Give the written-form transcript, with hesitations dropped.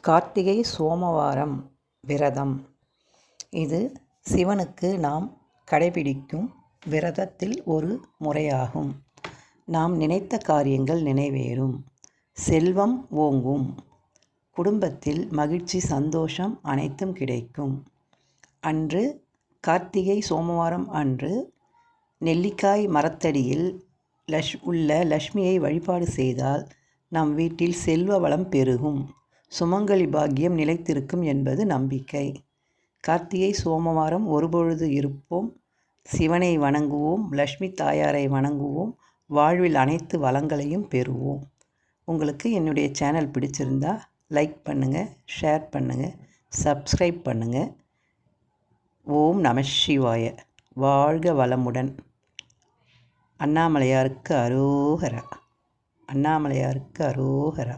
கார்த்திகை சோமவாரம் விரதம். இது சிவனுக்கு நாம் கடைபிடிக்கும் விரதத்தில் ஒரு முறையாகும். நாம் நினைத்த காரியங்கள் நிறைவேறும், செல்வம் ஓங்கும், குடும்பத்தில் மகிழ்ச்சி சந்தோஷம் அனைத்தும் கிடைக்கும். அன்று கார்த்திகை சோமவாரம் அன்று நெல்லிக்காய் மரத்தடியில் உள்ள லக்ஷ்மியை வழிபாடு செய்தால் நம் வீட்டில் செல்வ வளம் பெருகும், சுமங்கலி பாக்கியம் நிலைத்திருக்கும் என்பது நம்பிக்கை. கார்த்திகை சோமவாரம் ஒருபொழுது இருப்போம், சிவனை வணங்குவோம், லக்ஷ்மி தாயாரை வணங்குவோம், வாழ்வில் அனைத்து வளங்களையும் பெறுவோம். உங்களுக்கு என்னுடைய சேனல் பிடிச்சிருந்தா லைக் பண்ணுங்கள், ஷேர் பண்ணுங்கள், சப்ஸ்கிரைப் பண்ணுங்கள். ஓம் நம சிவாய. வாழ்க வளமுடன். அண்ணாமலையாருக்கு அரோகரா. அண்ணாமலையாருக்கு அரோகரா.